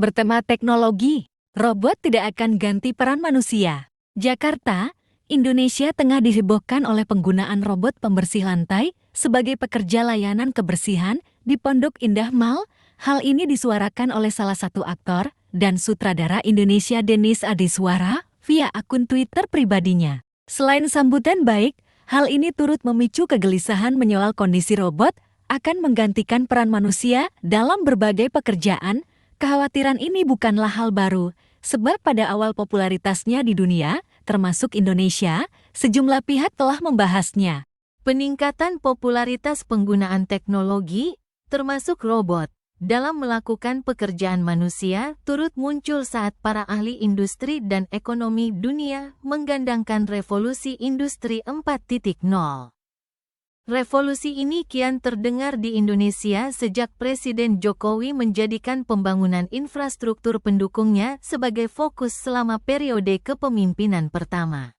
bertema teknologi. Robot tidak akan ganti peran manusia. Jakarta, Indonesia tengah dihebohkan oleh penggunaan robot pembersih lantai sebagai pekerja layanan kebersihan di Pondok Indah Mall. Hal ini disuarakan oleh salah satu aktor dan sutradara Indonesia Denis Adiswara via akun Twitter pribadinya. Selain sambutan baik, hal ini turut memicu kegelisahan menyoal kondisi robot akan menggantikan peran manusia dalam berbagai pekerjaan. Kekhawatiran ini bukanlah hal baru, sebab pada awal popularitasnya di dunia, termasuk Indonesia, sejumlah pihak telah membahasnya. Peningkatan popularitas penggunaan teknologi, termasuk robot, dalam melakukan pekerjaan manusia turut muncul saat para ahli industri dan ekonomi dunia menggandangkan revolusi industri 4.0. Revolusi ini kian terdengar di Indonesia sejak Presiden Jokowi menjadikan pembangunan infrastruktur pendukungnya sebagai fokus selama periode kepemimpinan pertama.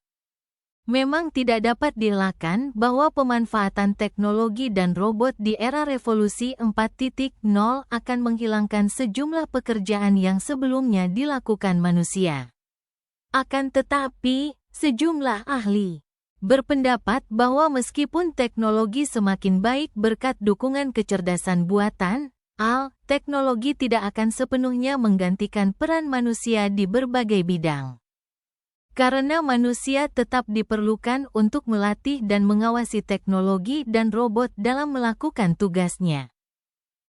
Memang tidak dapat dielakkan bahwa pemanfaatan teknologi dan robot di era revolusi 4.0 akan menghilangkan sejumlah pekerjaan yang sebelumnya dilakukan manusia. Akan tetapi, sejumlah ahli berpendapat bahwa meskipun teknologi semakin baik berkat dukungan kecerdasan buatan, teknologi tidak akan sepenuhnya menggantikan peran manusia di berbagai bidang. Karena manusia tetap diperlukan untuk melatih dan mengawasi teknologi dan robot dalam melakukan tugasnya.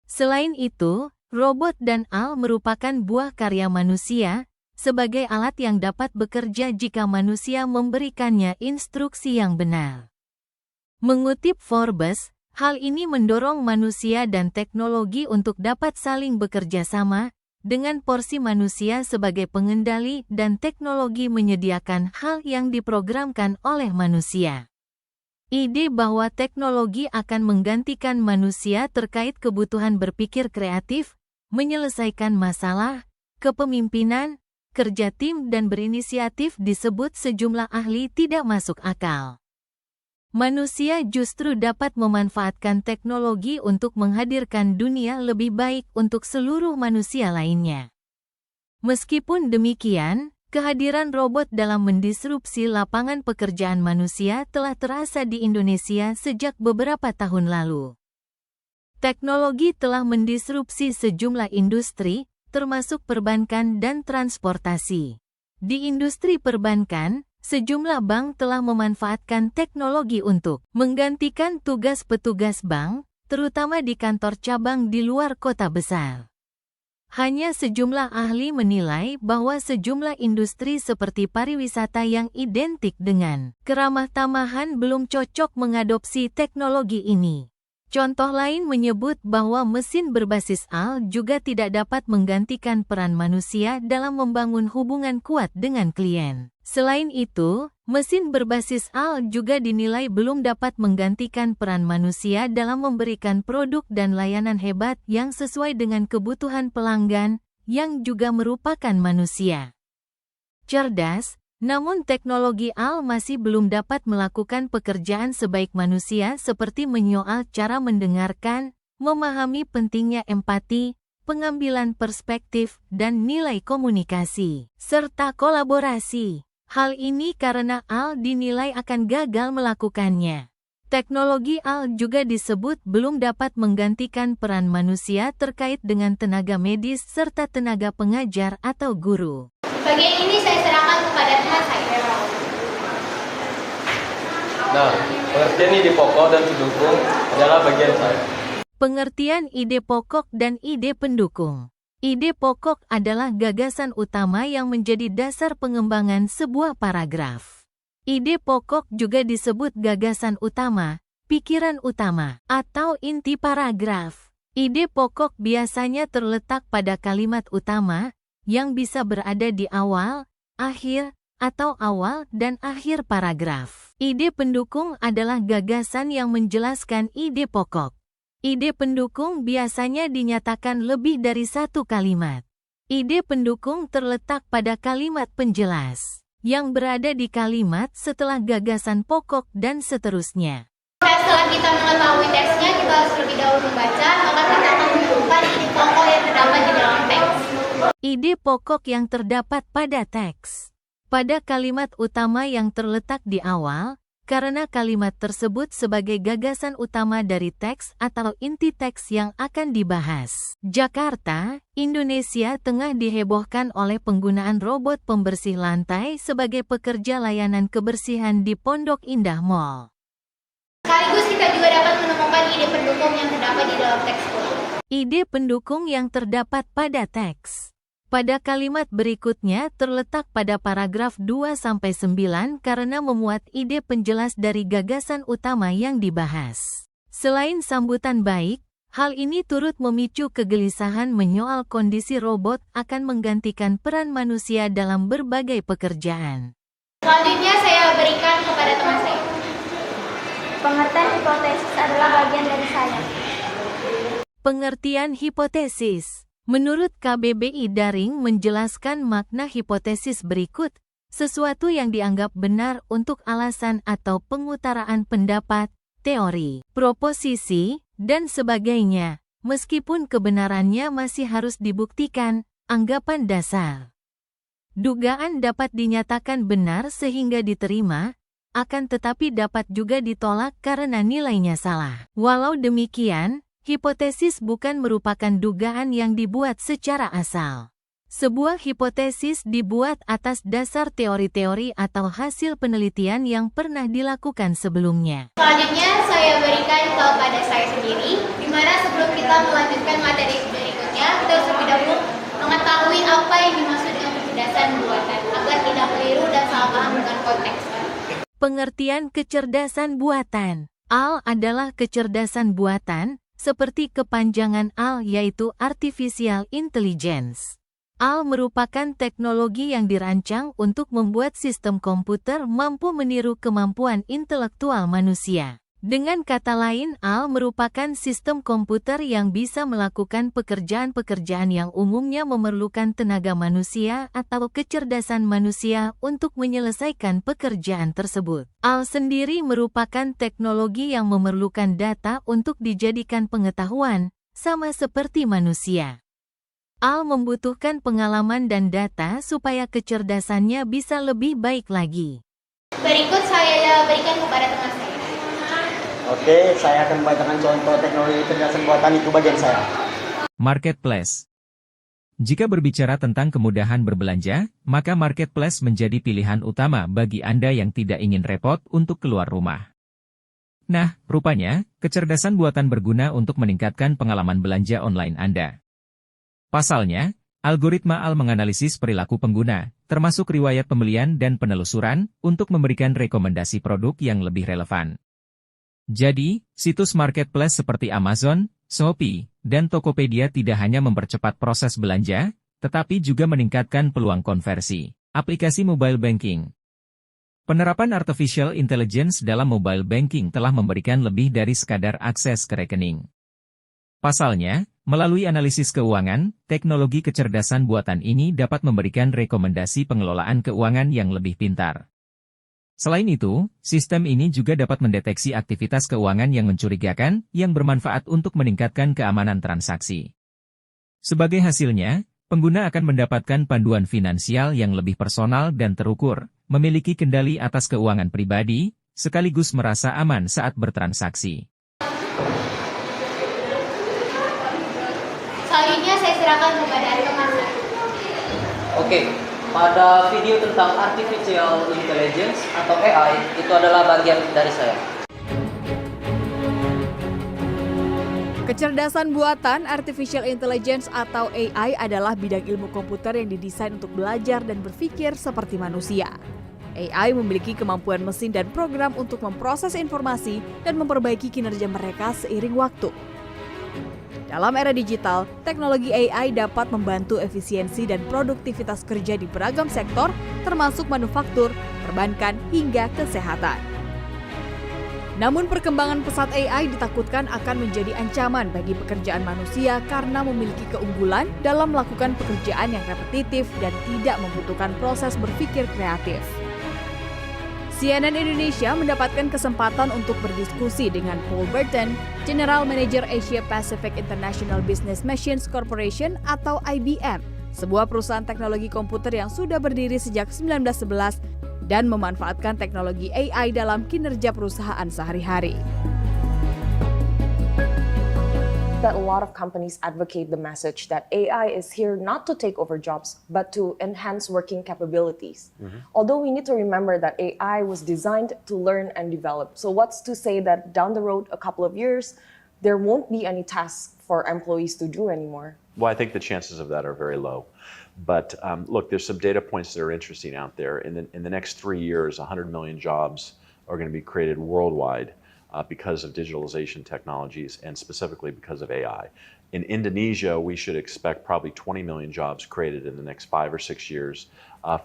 Selain itu, robot dan merupakan buah karya manusia, sebagai alat yang dapat bekerja jika manusia memberikannya instruksi yang benar. Mengutip Forbes, hal ini mendorong manusia dan teknologi untuk dapat saling bekerja sama, dengan porsi manusia sebagai pengendali dan teknologi menyediakan hal yang diprogramkan oleh manusia. Ide bahwa teknologi akan menggantikan manusia terkait kebutuhan berpikir kreatif, menyelesaikan masalah, kepemimpinan, kerja tim dan berinisiatif disebut sejumlah ahli tidak masuk akal. Manusia justru dapat memanfaatkan teknologi untuk menghadirkan dunia lebih baik untuk seluruh manusia lainnya. Meskipun demikian, kehadiran robot dalam mendisrupsi lapangan pekerjaan manusia telah terasa di Indonesia sejak beberapa tahun lalu. Teknologi telah mendisrupsi sejumlah industri, termasuk perbankan dan transportasi. Di industri perbankan, sejumlah bank telah memanfaatkan teknologi untuk menggantikan tugas petugas bank, terutama di kantor cabang di luar kota besar. Hanya sejumlah ahli menilai bahwa sejumlah industri seperti pariwisata yang identik dengan keramah tamahan belum cocok mengadopsi teknologi ini. Contoh lain menyebut bahwa mesin berbasis AI juga tidak dapat menggantikan peran manusia dalam membangun hubungan kuat dengan klien. Selain itu, mesin berbasis AI juga dinilai belum dapat menggantikan peran manusia dalam memberikan produk dan layanan hebat yang sesuai dengan kebutuhan pelanggan, yang juga merupakan manusia. Cerdas, namun teknologi AI masih belum dapat melakukan pekerjaan sebaik manusia seperti menyoal cara mendengarkan, memahami pentingnya empati, pengambilan perspektif, dan nilai komunikasi, serta kolaborasi. Hal ini karena AI dinilai akan gagal melakukannya. Teknologi AI juga disebut belum dapat menggantikan peran manusia terkait dengan tenaga medis serta tenaga pengajar atau guru. Bagian ini saya serahkan kepada teman saya. Nah, pengertian ide pokok dan pendukung adalah bagian saya. Pengertian ide pokok dan ide pendukung. Ide pokok adalah gagasan utama yang menjadi dasar pengembangan sebuah paragraf. Ide pokok juga disebut gagasan utama, pikiran utama, atau inti paragraf. Ide pokok biasanya terletak pada kalimat utama, yang bisa berada di awal, akhir, atau awal dan akhir paragraf. Ide pendukung adalah gagasan yang menjelaskan ide pokok. Ide pendukung biasanya dinyatakan lebih dari satu kalimat. Ide pendukung terletak pada kalimat penjelas, yang berada di kalimat setelah gagasan pokok dan seterusnya. Setelah kita mengetahui teksnya, kita harus lebih dahulu membaca, maka kita akan menemukan ide pokok yang terdapat di dalam teks. Ide pokok yang terdapat pada teks. Pada kalimat utama yang terletak di awal, karena kalimat tersebut sebagai gagasan utama dari teks atau inti teks yang akan dibahas. Jakarta, Indonesia tengah dihebohkan oleh penggunaan robot pembersih lantai sebagai pekerja layanan kebersihan di Pondok Indah Mall. Sekaligus kita juga dapat menemukan ide pendukung yang terdapat di dalam teks pula. Ide pendukung yang terdapat pada teks. Pada kalimat berikutnya terletak pada paragraf 2-9 karena memuat ide penjelas dari gagasan utama yang dibahas. Selain sambutan baik, hal ini turut memicu kegelisahan menyoal kondisi robot akan menggantikan peran manusia dalam berbagai pekerjaan. Selanjutnya saya berikan kepada teman saya. Pengertian hipotesis adalah bagian dari saya. Pengertian hipotesis. Menurut KBBI Daring menjelaskan makna hipotesis berikut, sesuatu yang dianggap benar untuk alasan atau pengutaraan pendapat, teori, proposisi, dan sebagainya, meskipun kebenarannya masih harus dibuktikan, anggapan dasar. Dugaan dapat dinyatakan benar sehingga diterima, akan tetapi dapat juga ditolak karena nilainya salah. Walau demikian, hipotesis bukan merupakan dugaan yang dibuat secara asal. Sebuah hipotesis dibuat atas dasar teori-teori atau hasil penelitian yang pernah dilakukan sebelumnya. Selanjutnya saya berikan kepada saya sendiri, di mana sebelum kita melanjutkan materi berikutnya, kita harus lebih dahulu mengetahui apa yang dimaksud dengan kecerdasan buatan, agar tidak keliru dan salah paham dengan konteks. Pengertian kecerdasan buatan. AL adalah kecerdasan buatan, seperti kepanjangan AL yaitu Artificial Intelligence. AL merupakan teknologi yang dirancang untuk membuat sistem komputer mampu meniru kemampuan intelektual manusia. Dengan kata lain, AL merupakan sistem komputer yang bisa melakukan pekerjaan-pekerjaan yang umumnya memerlukan tenaga manusia atau kecerdasan manusia untuk menyelesaikan pekerjaan tersebut. AL sendiri merupakan teknologi yang memerlukan data untuk dijadikan pengetahuan, sama seperti manusia. AL membutuhkan pengalaman dan data supaya kecerdasannya bisa lebih baik lagi. Berikut saya berikan kepada teman saya. Oke, saya akan membacakan contoh teknologi kecerdasan buatan itu bagian saya. Marketplace. Jika berbicara tentang kemudahan berbelanja, maka marketplace menjadi pilihan utama bagi Anda yang tidak ingin repot untuk keluar rumah. Nah, rupanya, kecerdasan buatan berguna untuk meningkatkan pengalaman belanja online Anda. Pasalnya, algoritma AL menganalisis perilaku pengguna, termasuk riwayat pembelian dan penelusuran, untuk memberikan rekomendasi produk yang lebih relevan. Jadi, situs marketplace seperti Amazon, Shopee, dan Tokopedia tidak hanya mempercepat proses belanja, tetapi juga meningkatkan peluang konversi. Aplikasi mobile banking. Penerapan artificial intelligence dalam mobile banking telah memberikan lebih dari sekadar akses ke rekening. Pasalnya, melalui analisis keuangan, teknologi kecerdasan buatan ini dapat memberikan rekomendasi pengelolaan keuangan yang lebih pintar. Selain itu, sistem ini juga dapat mendeteksi aktivitas keuangan yang mencurigakan, yang bermanfaat untuk meningkatkan keamanan transaksi. Sebagai hasilnya, pengguna akan mendapatkan panduan finansial yang lebih personal dan terukur, memiliki kendali atas keuangan pribadi, sekaligus merasa aman saat bertransaksi. Selanjutnya saya serahkan kepada teman saya. Oke. Pada video tentang Artificial Intelligence atau AI, itu adalah bagian dari saya. Kecerdasan buatan Artificial Intelligence atau AI adalah bidang ilmu komputer yang didesain untuk belajar dan berpikir seperti manusia. AI memiliki kemampuan mesin dan program untuk memproses informasi dan memperbaiki kinerja mereka seiring waktu. Dalam era digital, teknologi AI dapat membantu efisiensi dan produktivitas kerja di beragam sektor, termasuk manufaktur, perbankan, hingga kesehatan. Namun perkembangan pesat AI ditakutkan akan menjadi ancaman bagi pekerjaan manusia karena memiliki keunggulan dalam melakukan pekerjaan yang repetitif dan tidak membutuhkan proses berpikir kreatif. CNN Indonesia mendapatkan kesempatan untuk berdiskusi dengan Paul Burton, General Manager Asia Pacific International Business Machines Corporation atau IBM, sebuah perusahaan teknologi komputer yang sudah berdiri sejak 1911 dan memanfaatkan teknologi AI dalam kinerja perusahaan sehari-hari. That a lot of companies advocate the message that AI is here not to take over jobs, but to enhance working capabilities. Although we need to remember that AI was designed to learn and develop. So what's to say that down the road, a couple of years, there won't be any tasks for employees to do anymore? Well, I think the chances of that are very low. But look, there's some data points that are interesting out there. In the next 3 years, 100 million jobs are going to be created worldwide. Because of digitalization technologies and specifically because of AI. In Indonesia, we should expect probably 20 million jobs created in the next 5 or 6 years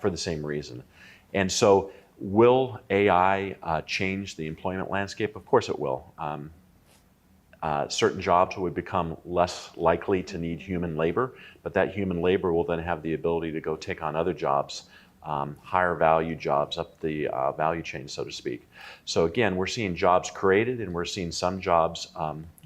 for the same reason. And so will AI change the employment landscape? Of course it will. Certain jobs would become less likely to need human labor, but that human labor will then have the ability to go take on other jobs, higher value jobs up the value chain, so to speak. So again, we're seeing jobs created and we're seeing some jobs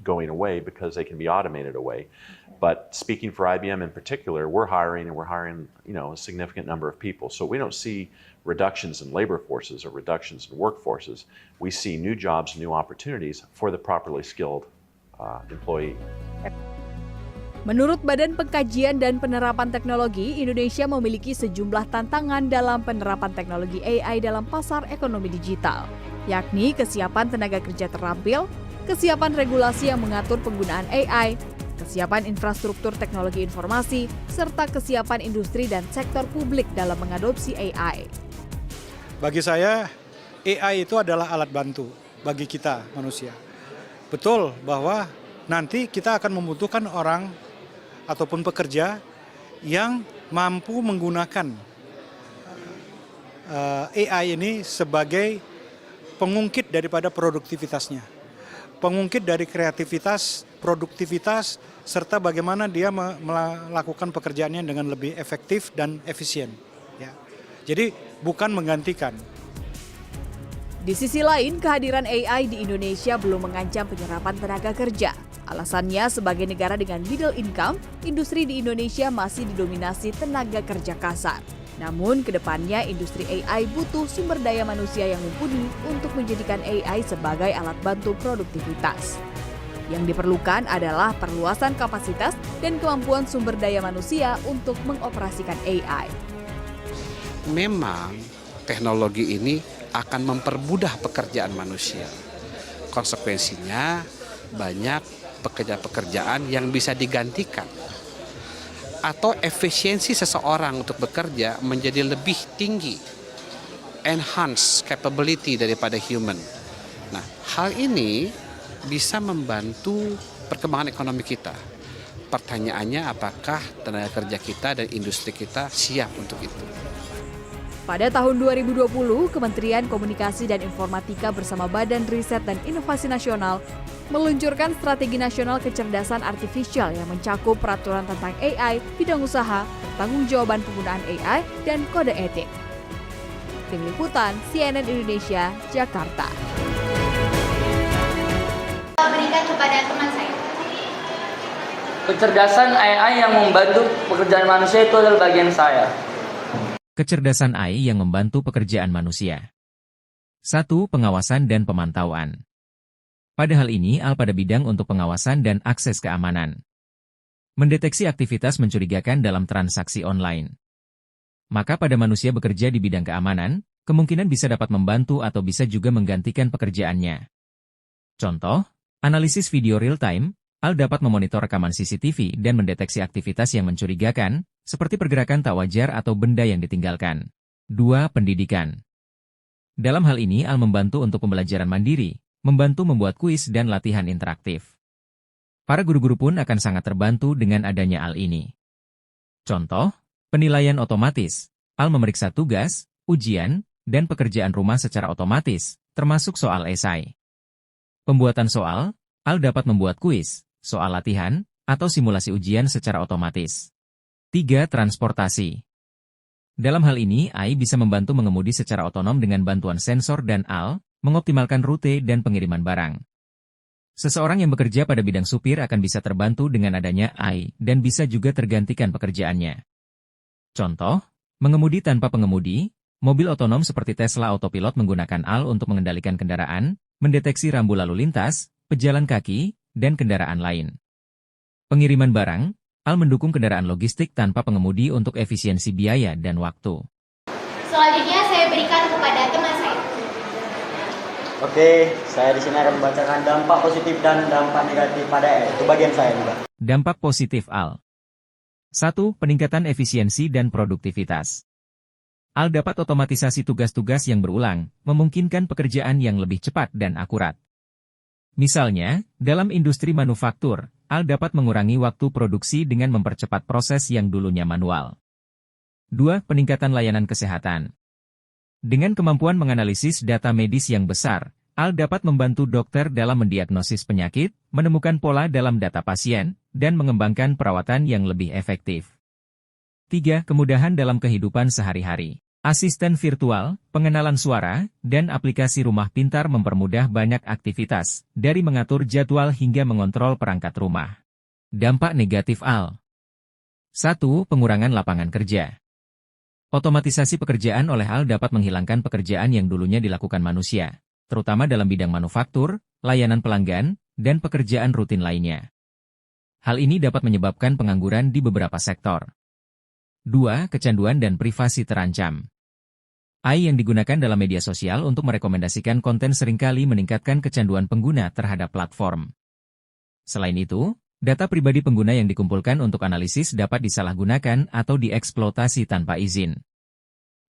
going away because they can be automated away. But speaking for IBM in particular, we're hiring a significant number of people. So we don't see reductions in labor forces or reductions in workforces. We see new jobs, new opportunities for the properly skilled employee. Menurut Badan Pengkajian dan Penerapan Teknologi, Indonesia memiliki sejumlah tantangan dalam penerapan teknologi AI dalam pasar ekonomi digital, yakni kesiapan tenaga kerja terampil, kesiapan regulasi yang mengatur penggunaan AI, kesiapan infrastruktur teknologi informasi, serta kesiapan industri dan sektor publik dalam mengadopsi AI. Bagi saya, AI itu adalah alat bantu bagi kita manusia. Betul bahwa nanti kita akan membutuhkan orang ataupun pekerja yang mampu menggunakan AI ini sebagai pengungkit daripada produktivitasnya. Pengungkit dari kreativitas, produktivitas, serta bagaimana dia melakukan pekerjaannya dengan lebih efektif dan efisien. Ya. Jadi bukan menggantikan. Di sisi lain, kehadiran AI di Indonesia belum mengancam penyerapan tenaga kerja. Alasannya, sebagai negara dengan middle income, industri di Indonesia masih didominasi tenaga kerja kasar. Namun, kedepannya industri AI butuh sumber daya manusia yang mumpuni untuk menjadikan AI sebagai alat bantu produktivitas. Yang diperlukan adalah perluasan kapasitas dan kemampuan sumber daya manusia untuk mengoperasikan AI. Memang teknologi ini akan mempermudah pekerjaan manusia. Konsekuensinya banyak pekerjaan-pekerjaan yang bisa digantikan. Atau efisiensi seseorang untuk bekerja menjadi lebih tinggi. Enhance capability daripada human. Nah, hal ini bisa membantu perkembangan ekonomi kita. Pertanyaannya apakah tenaga kerja kita dan industri kita siap untuk itu? Pada tahun 2020, Kementerian Komunikasi dan Informatika bersama Badan Riset dan Inovasi Nasional meluncurkan Strategi Nasional Kecerdasan Artifisial yang mencakup peraturan tentang AI, bidang usaha, pertanggungjawaban penggunaan AI, dan kode etik. Tim Liputan, CNN Indonesia, Jakarta. Saya berikan kepada teman saya. Kecerdasan AI yang membantu pekerjaan manusia itu adalah bagian saya. Kecerdasan AI yang membantu pekerjaan manusia. 1. Pengawasan dan pemantauan. Pada hal ini, AI pada bidang untuk pengawasan dan akses keamanan. Mendeteksi aktivitas mencurigakan dalam transaksi online. Maka pada manusia bekerja di bidang keamanan, kemungkinan bisa dapat membantu atau bisa juga menggantikan pekerjaannya. Contoh, analisis video real-time, AI dapat memonitor rekaman CCTV dan mendeteksi aktivitas yang mencurigakan, seperti pergerakan tak wajar atau benda yang ditinggalkan. 2. Pendidikan. Dalam hal ini, AI membantu untuk pembelajaran mandiri, membantu membuat kuis dan latihan interaktif. Para guru-guru pun akan sangat terbantu dengan adanya AI ini. Contoh, penilaian otomatis. AI memeriksa tugas, ujian, dan pekerjaan rumah secara otomatis, termasuk soal esai. Pembuatan soal, AI dapat membuat kuis, soal latihan, atau simulasi ujian secara otomatis. 3. Transportasi. Dalam hal ini, AI bisa membantu mengemudi secara otonom dengan bantuan sensor dan AI, mengoptimalkan rute dan pengiriman barang. Seseorang yang bekerja pada bidang supir akan bisa terbantu dengan adanya AI dan bisa juga tergantikan pekerjaannya. Contoh, mengemudi tanpa pengemudi, mobil otonom seperti Tesla Autopilot menggunakan AI untuk mengendalikan kendaraan, mendeteksi rambu lalu lintas, pejalan kaki, dan kendaraan lain. Pengiriman barang, AI mendukung kendaraan logistik tanpa pengemudi untuk efisiensi biaya dan waktu. Selanjutnya saya berikan kepada teman saya. Oke, saya di sini akan membacakan dampak positif dan dampak negatif pada AI. Itu bagian saya juga. Dampak positif AI. 1. Peningkatan efisiensi dan produktivitas. AI dapat otomatisasi tugas-tugas yang berulang, memungkinkan pekerjaan yang lebih cepat dan akurat. Misalnya, dalam industri manufaktur, AI dapat mengurangi waktu produksi dengan mempercepat proses yang dulunya manual. 2. Peningkatan layanan kesehatan. Dengan kemampuan menganalisis data medis yang besar, AI dapat membantu dokter dalam mendiagnosis penyakit, menemukan pola dalam data pasien, dan mengembangkan perawatan yang lebih efektif. 3. Kemudahan dalam kehidupan sehari-hari. Asisten virtual, pengenalan suara, dan aplikasi rumah pintar mempermudah banyak aktivitas, dari mengatur jadwal hingga mengontrol perangkat rumah. Dampak negatif AI. 1. Pengurangan lapangan kerja. Otomatisasi pekerjaan oleh AI dapat menghilangkan pekerjaan yang dulunya dilakukan manusia, terutama dalam bidang manufaktur, layanan pelanggan, dan pekerjaan rutin lainnya. Hal ini dapat menyebabkan pengangguran di beberapa sektor. 2. Kecanduan dan privasi terancam. AI yang digunakan dalam media sosial untuk merekomendasikan konten seringkali meningkatkan kecanduan pengguna terhadap platform. Selain itu, data pribadi pengguna yang dikumpulkan untuk analisis dapat disalahgunakan atau dieksploitasi tanpa izin.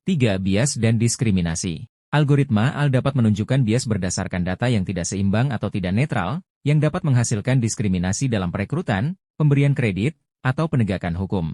3. Bias dan diskriminasi. Algoritma AI dapat menunjukkan bias berdasarkan data yang tidak seimbang atau tidak netral, yang dapat menghasilkan diskriminasi dalam perekrutan, pemberian kredit, atau penegakan hukum.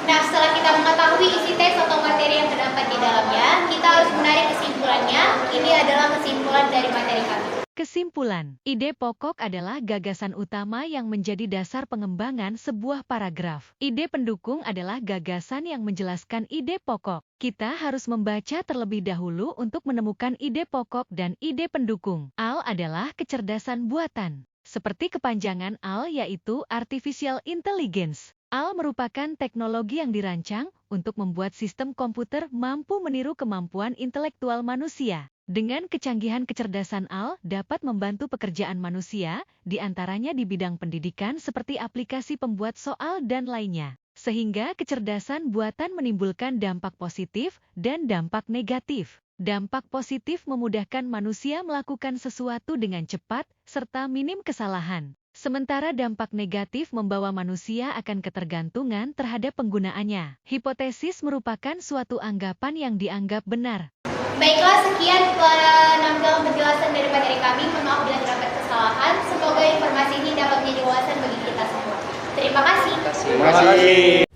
Nah, setelah kita mengetahui isi tes atau materi yang terdapat di dalamnya, kita harus menarik kesimpulannya. Ini adalah kesimpulan dari materi kami. Kesimpulan, ide pokok adalah gagasan utama yang menjadi dasar pengembangan sebuah paragraf. Ide pendukung adalah gagasan yang menjelaskan ide pokok. Kita harus membaca terlebih dahulu untuk menemukan ide pokok dan ide pendukung. AI adalah kecerdasan buatan. Seperti kepanjangan AI yaitu Artificial Intelligence. AI merupakan teknologi yang dirancang untuk membuat sistem komputer mampu meniru kemampuan intelektual manusia. Dengan kecanggihan kecerdasan AI dapat membantu pekerjaan manusia, di antaranya di bidang pendidikan seperti aplikasi pembuat soal dan lainnya. Sehingga kecerdasan buatan menimbulkan dampak positif dan dampak negatif. Dampak positif memudahkan manusia melakukan sesuatu dengan cepat, serta minim kesalahan. Sementara dampak negatif membawa manusia akan ketergantungan terhadap penggunaannya. Hipotesis merupakan suatu anggapan yang dianggap benar. Baiklah, sekian penampilan penjelasan dari materi kami. Mohon maaf bila terdapat kesalahan. Semoga informasi ini dapat menjadi wawasan bagi kita semua. Terima kasih. Terima kasih.